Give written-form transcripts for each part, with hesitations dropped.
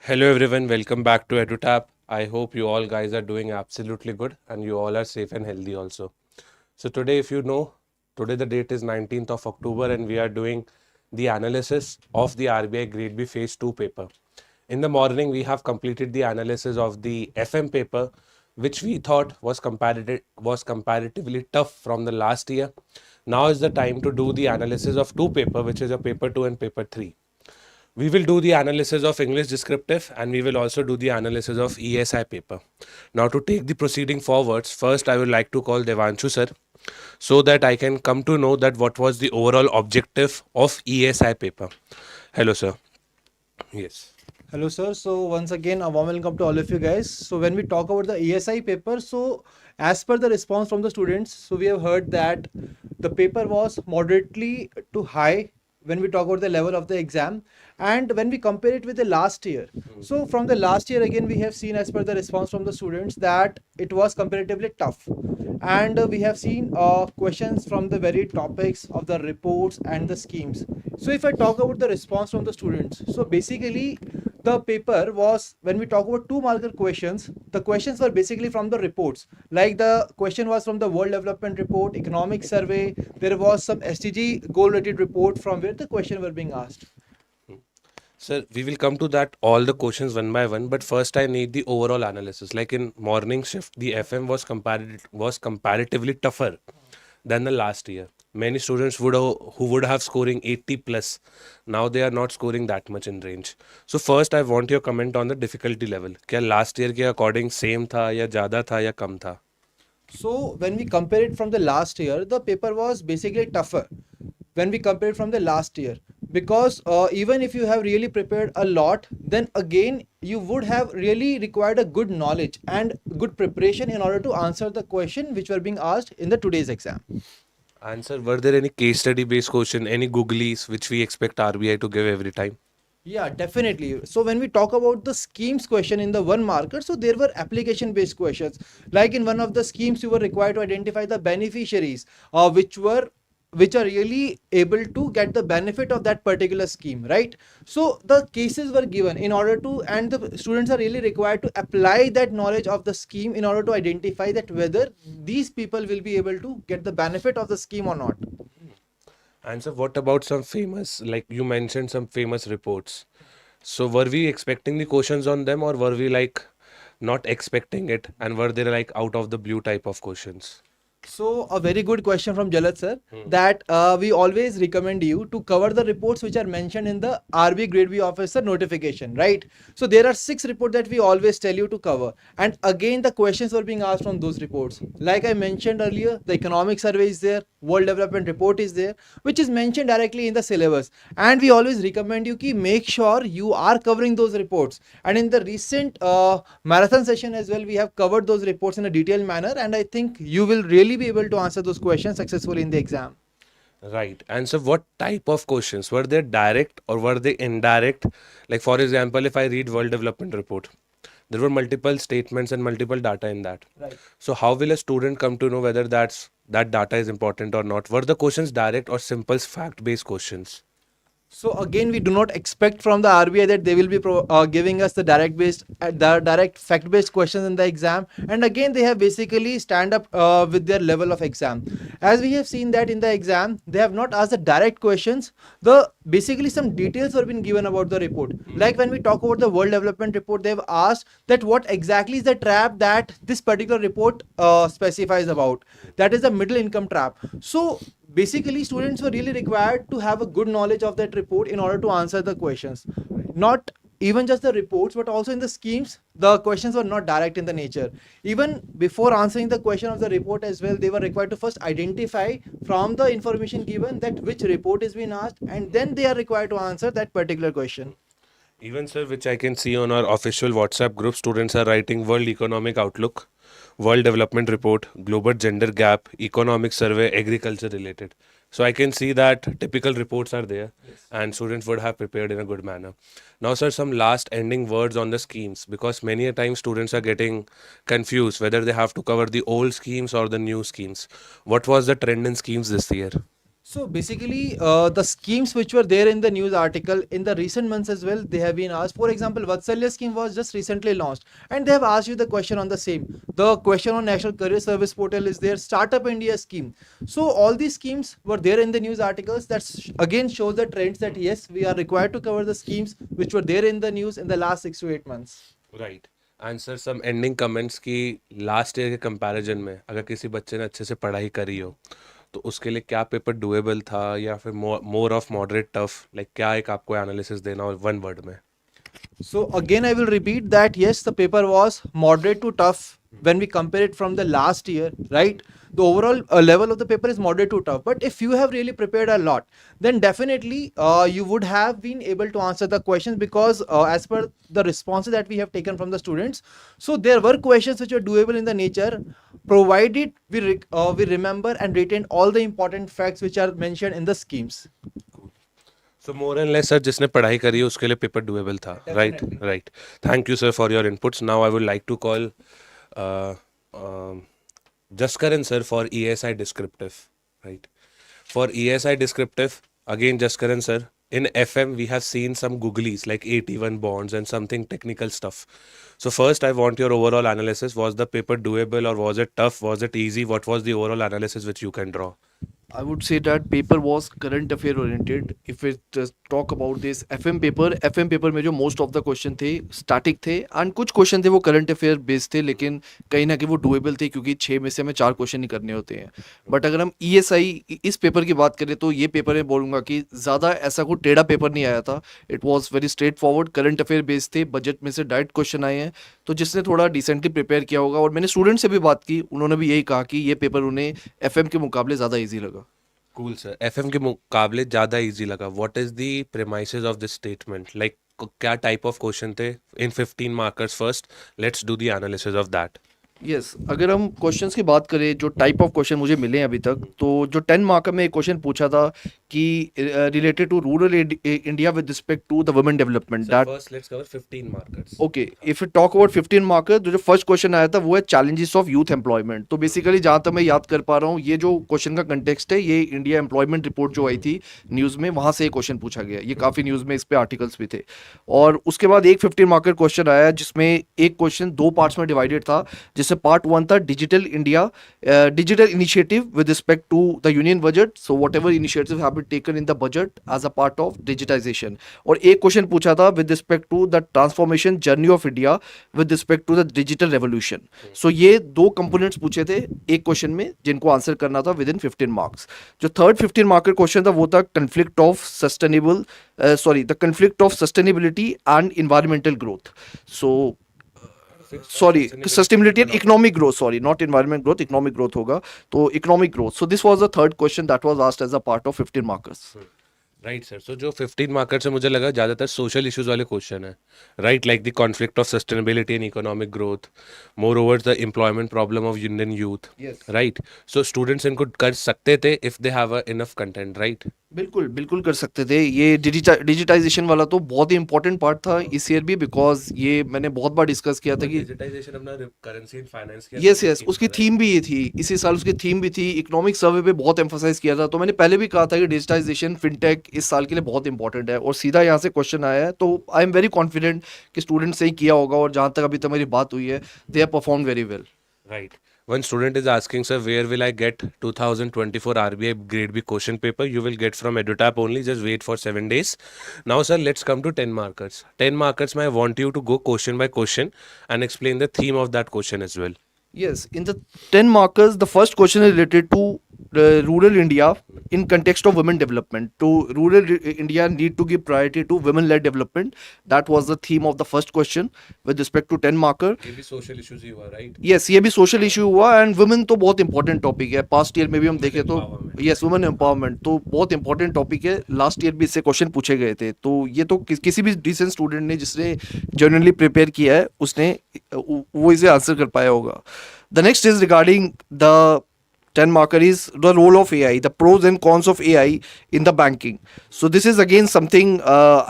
Hello everyone, welcome back to EduTap. I hope you all guys are doing absolutely good and you all are safe and healthy also. So today, if you know, today the date is 19th of October and we are doing the analysis of the RBI Grade B Phase 2 paper. In the morning, we have completed the analysis of the FM paper, which we thought was comparatively tough from the last year. Now is the time to do the analysis of two paper, which is a paper 2 and paper 3. We will do the analysis of English descriptive and we will also do the analysis of ESI paper. Now to take the proceeding forwards, first I would like to call Devanshu sir so that I can come to know that what was the overall objective of ESI paper. Hello sir. Yes. Hello, sir. So once again, a warm welcome to all of you guys. So when we talk about the ESI paper, so as per the response from the students, so we have heard that the paper was moderately to high when we talk about the level of the exam, and when we compare it with the last year. So from the last year again, we have seen as per the response from the students that it was comparatively tough, and we have seen questions from the very topics of the reports and the schemes. So if I talk about the response from the students, so basically the paper was, when we talk about 2 marker questions, the questions were basically from the reports. Like the question was from the World Development Report, Economic Survey, there was some SDG goal rated report from where the question were being asked. Sir, we will come to that all the questions one by one, but first I need the overall analysis. Like in morning shift, the FM was comparatively tougher than the last year. Many students who would have scoring 80 plus. Now they are not scoring that much in range. So first I want your comment on the difficulty level. क्या last year के according same था या ज़्यादा था या कम था? So when we compare it from the last year, the paper was basically tougher when we compare it from the last year, because even if you have really prepared a lot, then again you would have really required a good knowledge and good preparation in order to answer the question which were being asked in the today's exam. Answer, were there any case study based question, any googlies which we expect RBI to give every time? Yeah, definitely. So when we talk about the schemes question in the 1 marker, so there were application based questions. Like in one of the schemes, you were required to identify the beneficiaries, which are really able to get the benefit of that particular scheme, right? So the cases were given in order to, and the students are really required to apply that knowledge of the scheme in order to identify that whether these people will be able to get the benefit of the scheme or not. And so what about some famous, like you mentioned some famous reports. So were we expecting the questions on them or were we like not expecting it and were they like out of the blue type of questions? So a very good question from Jalat sir, that we always recommend you to cover the reports which are mentioned in the RBI Grade B officer notification, right? So there are 6 reports that we always tell you to cover, and again the questions were being asked from those reports. Like I mentioned earlier, the economic survey is there, World Development Report is there, which is mentioned directly in the syllabus, and we always recommend you ki make sure you are covering those reports. And in the recent marathon session as well, we have covered those reports in a detailed manner, and I think you will really be able to answer those questions successfully in the exam. Right. And so what type of questions? Were they direct or were they indirect? Like for example, if I read World Development Report, there were multiple statements and multiple data in that. Right. So how will a student come to know whether that data is important or not? Were the questions direct or simple fact-based questions? So again, we do not expect from the RBI that they will be giving us the direct fact-based questions in the exam. And again, they have basically stand up with their level of exam. As we have seen that in the exam, they have not asked the direct questions. The basically some details were been given about the report. Like when we talk about the World Development Report, they have asked that what exactly is the trap that this particular report specifies about. That is the middle income trap. So basically students were really required to have a good knowledge of that report in order to answer the questions. Not even just the reports, but also in the schemes, the questions were not direct in the nature. Even before answering the question of the report as well, they were required to first identify from the information given that which report is being asked, and then they are required to answer that particular question. Even sir, which I can see on our official WhatsApp group, students are writing World Economic Outlook, World Development Report, Global Gender Gap, Economic Survey, Agriculture related. So I can see that typical reports are there and students would have prepared in a good manner. Now sir, some last ending words on the schemes, because many a time students are getting confused whether they have to cover the old schemes or the new schemes. What was the trend in schemes this year? So basically, the schemes which were there in the news article in the recent months as well, they have been asked. For example, Vatsalya scheme was just recently launched, and they have asked you the question on the same. The question on National Career Service Portal is there. Startup India scheme. So all these schemes were there in the news articles. That again shows the trends that yes, we are required to cover the schemes which were there in the news in the last 6 to 8 months. Right and sir some ending comments की last year के comparison में अगर किसी बच्चे ने अच्छे से पढ़ाई करी हो तो उसके लिए क्या पेपर डुएबल था या फिर more of moderate tough, like क्या एक आपको एनालिसिस देना हो वन वर्ड में? So again, I will repeat that yes, the paper was moderate to tough when we compare it from the last year, right? The overall level of the paper is moderate to tough. But if you have really prepared a lot, then definitely you would have been able to answer the questions because as per the responses that we have taken from the students, so there were questions which are doable in the nature, provided we remember and retain all the important facts which are mentioned in the schemes. So more and less sir जिसने पढ़ाई करी है उसके लिए paper doable था, right? Right, thank you sir for your inputs. Now I would like to call Jaskaran sir for ESI descriptive, right? For ESI descriptive, again Jaskaran sir, in FM we have seen some googlies like 81 bonds and something technical stuff. So first I want your overall analysis. Was the paper doable or was it tough? Was it easy? What was the overall analysis which you can draw? I would say that paper was current affair oriented. If we just talk about this FM paper में जो most of the question थे static थे and कुछ question थे वो current affair based थे, लेकिन कहीं ना कहीं वो doable थे क्योंकि 6 में से हमें 4 question ही करने होते हैं. बट अगर हम ESI इस पेपर की बात करें तो ये पेपर में बोलूँगा कि ज़्यादा ऐसा कोई टेढ़ा पेपर नहीं आया था. It was very straight forward, current affair based थे, बजट में से डायरेक्ट क्वेश्चन आए हैं. तो जिसने थोड़ा डिसेंटली प्रिपेयर किया होगा, और मैंने स्टूडेंट से भी बात की, उन्होंने भी यही कहा कि ये पेपर उन्हें FM के मुकाबले ज़्यादा ईजी लगा. Cool sir. FM के मुकाबले ज़्यादा इजी लगा. What is the premises of this statement? Like क्या type of question थे in 15 markers first? Let's do the analysis of that. Yes अगर हम क्वेश्चंस की बात करें, जो टाइप ऑफ क्वेश्चन मुझे मिले हैं अभी तक, तो जो 10 मार्कर में एक क्वेश्चन पूछा था कि related to rural India with respect to the women development. So that first let's cover 15 markers. Okay, if you talk about 15 marker, जो फर्स्ट क्वेश्चन आया था वो है चैलेंजेस ऑफ यूथ एम्प्लॉयमेंट. तो बेसिकली जहाँ तक मैं याद कर पा रहा हूँ, ये जो क्वेश्चन का कंटेक्स्ट है ये इंडिया एम्प्लॉयमेंट रिपोर्ट जो आई थी न्यूज़ में, वहाँ से ये क्वेश्चन पूछा गया. ये काफ़ी न्यूज़ में इस पे आर्टिकल्स भी थे. और उसके बाद एक 15 मार्कर क्वेश्चन आया जिसमें एक क्वेश्चन 2 पार्ट्स में डिवाइडेड था, जिससे पार्ट 1 था digital India, digital initiative with respect to the union budget. So whatever initiative have been taken in the budget as a part of digitisation. और एक question पूछा था with respect to the transformation journey of India with respect to the digital revolution. So ये 2 components पूछे थे एक question में, जिनको आंसर करना था विद इन 15 मार्क्स. जो थर्ड 15 मार्कर क्वेश्चन था वो था conflict of the conflict of sustainability and environmental growth. So sustainability and economic growth, not environment growth, economic growth होगा. तो economic growth. So this was the third question that was asked as a part of 15 markers. Right sir. So जो 15 marker से मुझे लगा ज़्यादातर social issues वाले question है, right? Like the conflict of sustainability and economic growth, more over the employment problem of Indian youth, right? So students इनको कर सकते थे if they have enough content, right? बिल्कुल बिल्कुल कर सकते थे. ये डिजिटाइजेशन वाला तो बहुत ही इंपॉर्टेंट पार्ट था इस ईयर भी, बिकॉज ये मैंने बहुत बार डिस्कस किया था कि डिजिटाइजेशन अपना करेंसी एंड फाइनेंस की यस उसकी थीम भी ये थी, इसी साल उसकी थीम भी थी. इकोनॉमिक सर्वे पे बहुत एम्फोसाइज किया था. तो मैंने पहले भी कहा था कि डिजिटाइजेशन फिनटेक इस साल के लिए बहुत इंपॉर्टेंट है, और सीधा यहाँ से क्वेश्चन आया है. तो आई एम वेरी कॉन्फिडेंट कि स्टूडेंट सही किया होगा, और जहाँ तक अभी तक मेरी बात हुई है, they have perform very well. Right. One student is asking, sir, where will I get 2024 RBI Grade B question paper? You will get from EduTap only. Just wait for 7 days. Now, sir, let's come to 10 markers. 10 markers, I want you to go question by question and explain the theme of that question as well. Yes, in the 10 markers, the first question is related to rural India in context of women development. To rural India need to give priority to women-led development. That was the theme of the first question with respect to 10 marker. ये भी social issues ही हुआ, right? Yes, ये भी social issue हुआ, and women तो बहुत important topic है. Past year में भी हम देखें तो yes, women empowerment तो बहुत important topic है. Last year भी इससे question पूछे गए थे. तो ये तो किसी भी decent student ने जिसने genuinely prepare किया है, उसने वो इसे answer कर पाया होगा. The next is regarding the 10 marker is the role of AI, the pros and cons of AI in the banking. So this is again something,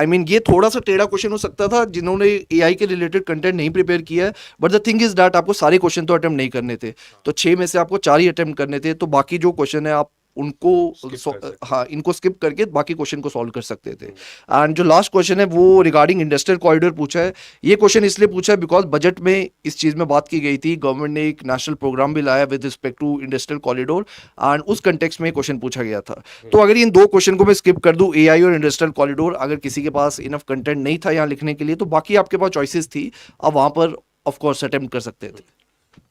I mean ये थोड़ा सा टेढ़ा क्वेश्चन हो सकता था जिन्होंने AI के रिलेटेड कंटेंट नहीं प्रिपेयर किया है, but the thing is that आपको सारे क्वेश्चन तो अटेम्प्ट नहीं करने थे. तो 6 में से आपको 4 ही अटेम्प्ट करने थे. तो बाकी जो क्वेश्चन है आप उनको Skip कर सकते हाँ इनको स्किप करके बाकी क्वेश्चन को सॉल्व कर सकते थे। एंड जो लास्ट क्वेश्चन है वो रिगार्डिंग इंडस्ट्रियल कॉरिडोर पूछा है। ये क्वेश्चन इसलिए पूछा है बिकॉज बजट में इस चीज में बात की गई थी, गवर्नमेंट ने एक नेशनल प्रोग्राम भी लाया with respect to industrial corridor and उस कंटेक्स्ट में क्वेश्चन पूछा गया था। तो अगर इन दो क्वेश्चन को मैं स्किप कर दूं, एआई और इंडस्ट्रियल कॉरिडोर, अगर किसी के पास इनफ कंटेंट नहीं था यहाँ लिखने के लिए तो बाकी आपके पास चॉइसेस थी, आप वहां पर ऑफ कोर्स अटेम्प्ट कर सकते थे।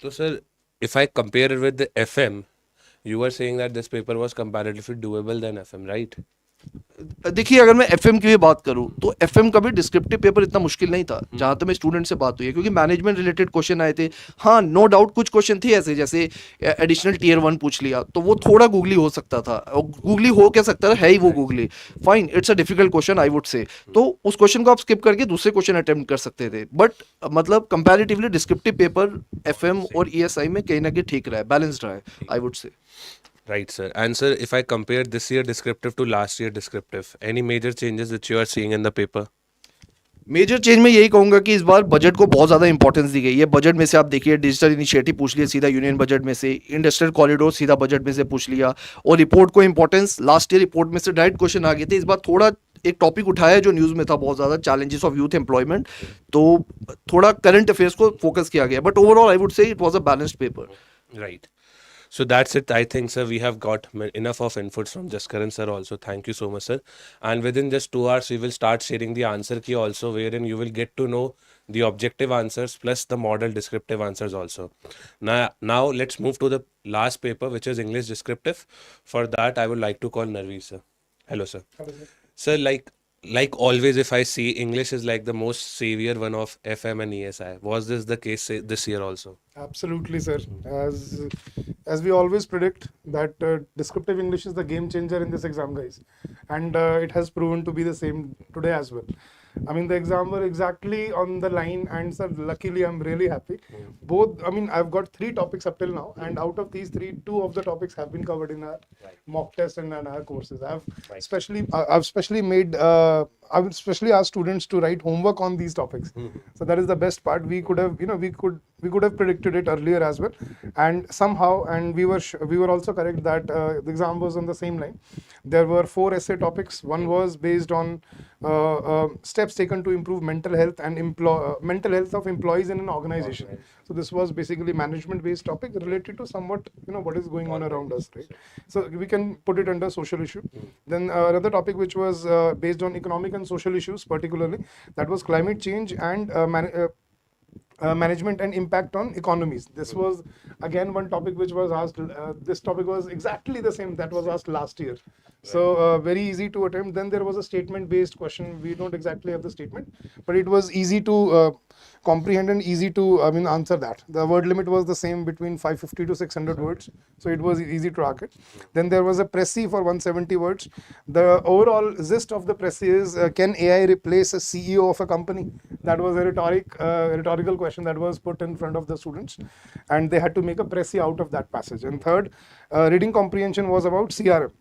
So, sir, if I compare it with the FM, you were saying that this paper was comparatively doable than FM, right? देखिए अगर मैं एफएम की भी बात करूं तो एफएम का भी डिस्क्रिप्टिव पेपर इतना मुश्किल नहीं था जहां तक मैं स्टूडेंट से बात हुई है, क्योंकि मैनेजमेंट रिलेटेड क्वेश्चन आए थे। हाँ नो डाउट कुछ क्वेश्चन थे ऐसे जैसे एडिशनल टीयर 1 पूछ लिया तो वो थोड़ा गूगली हो सकता था, गूगली हो क्या सकता था, है ही वो googly, fine it's a difficult question I would say, तो उस क्वेश्चन को आप स्किप करके दूसरे क्वेश्चन अटेम्प्ट कर सकते थे। बट मतलब कंपैरेटिवली डिस्क्रिप्टिव पेपर एफएम और ईएसआई में कहीं ना कहीं ठीक रहा है, बैलेंस्ड रहा है I would say. Right, sir. And sir, if I compare this year descriptive to last year descriptive, any major changes which you are seeing in the paper? Major change में यही कहूंगा कि इस बार बजट को बहुत ज़्यादा इंपॉर्टेंस दी गई है। बजट में से आप देखिए डिजिटल इनिशिएटिव पूछ लिया सीधा यूनियन बजट में से, इंडस्ट्रियल कॉरिडोर सीधा बजट में से पूछ लिया, और रिपोर्ट को इंपॉर्टेंस लास्ट ईयर रिपोर्ट में से डायरेक्ट क्वेश्चन आ गए थे। इस बार थोड़ा एक टॉपिक उठाया जो न्यूज़ में था बहुत ज़्यादा, चैलेंजेस ऑफ यूथ एम्प्लॉयमेंट, तो थोड़ा करंट अफेयर्स को फोकस किया गया, but overall I would say it was a balanced paper. Right. So that's it. I think, sir, we have got enough of inputs from Jaskaran sir also. Thank you so much, sir. And within just 2 hours, we will start sharing the answer key also, wherein you will get to know the objective answers plus the model descriptive answers also. Now let's move to the last paper, which is English descriptive. For that, I would like to call Narvi, sir. Hello, sir. Hello, sir. Sir, like always, if I see English is like the most savior one of FM and ESI. Was this the case this year also? Absolutely, sir. As we always predict that descriptive English is the game changer in this exam, guys, and it has proven to be the same today as well. I mean, the exam were exactly on the line, and sir, luckily, I'm really happy. Both, I mean, I've got 3 topics up till now, and out of these 3, 2 of the topics have been covered in our mock test and in our courses. I've specially made, I've specially asked students to write homework on these topics. So that is the best part. We could have, we could have predicted it earlier as well, and somehow, and we were also correct that the exam was on the same line. There were 4 essay topics. One was based on steps taken to improve mental health and mental health of employees in an organization. So this was basically management based topic related to somewhat what is going on around us, right? So we can put it under social issue. Then another topic which was based on economic and social issues, particularly that was climate change and management and impact on economies. This was again one topic which was asked. This topic was exactly the same that was asked last year. So very easy to attempt. Then there was a statement based question. We don't exactly have the statement, but it was easy to comprehend and easy to answer that. The word limit was the same between 550 to 600 words, so it was easy to rack it. Then there was a Pressy for 170 words. The overall gist of the Pressy is can AI replace a CEO of a company? That was a rhetorical question that was put in front of the students, and they had to make a Pressy out of that passage. And third, reading comprehension was about CRM,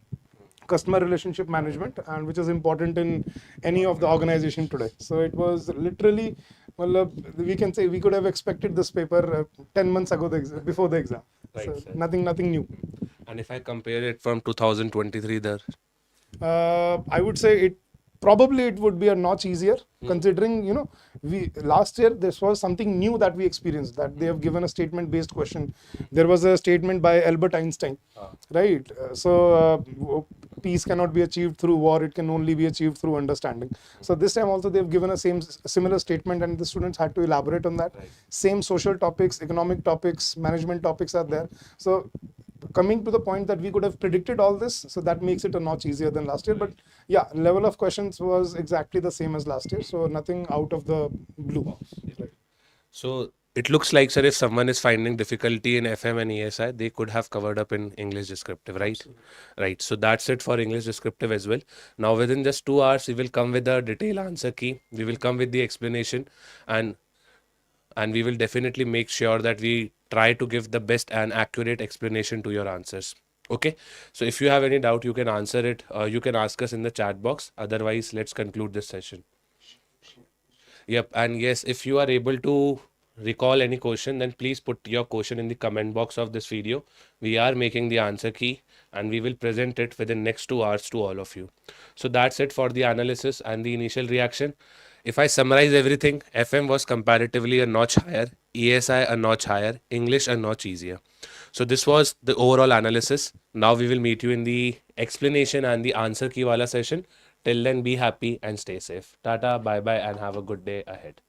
customer relationship management, and which is important in any of the organization today. So it was literally, well, we can say we could have expected this paper 10 months ago before the exam. Right, So sir. nothing new. And if I compare it from 2023 there, I would say it would be a notch easier, considering we last year this was something new that we experienced, that they have given a statement based question. There was a statement by Albert Einstein, right? So peace cannot be achieved through war, it can only be achieved through understanding. So this time also they've given a similar statement, and the students had to elaborate on that. Same social topics, economic topics, management topics are there. So coming to the point that we could have predicted all this, so that makes it a notch easier than last year. But yeah, level of questions was exactly the same as last year, so nothing out of the blue. so it looks like, sir, if someone is finding difficulty in FM and ESI, they could have covered up in English descriptive, right? Right. So that's it for English descriptive as well. Now within just 2 hours, we will come with the detailed answer key. We will come with the explanation, and we will definitely make sure that we try to give the best and accurate explanation to your answers. Okay, so if you have any doubt, you can answer it. You can ask us in the chat box. Otherwise, let's conclude this session. Yep, and yes, if you are able to recall any question, then please put your question in the comment box of this video. We are making the answer key and we will present it within next 2 hours to all of you. So that's it for the analysis and the initial reaction. If I summarize everything, FM was comparatively a notch higher, ESI a notch higher, English a notch easier. So this was the overall analysis. Now we will meet you in the explanation and the answer key wala session. Till then, be happy and stay safe. Tata, bye bye, and have a good day ahead.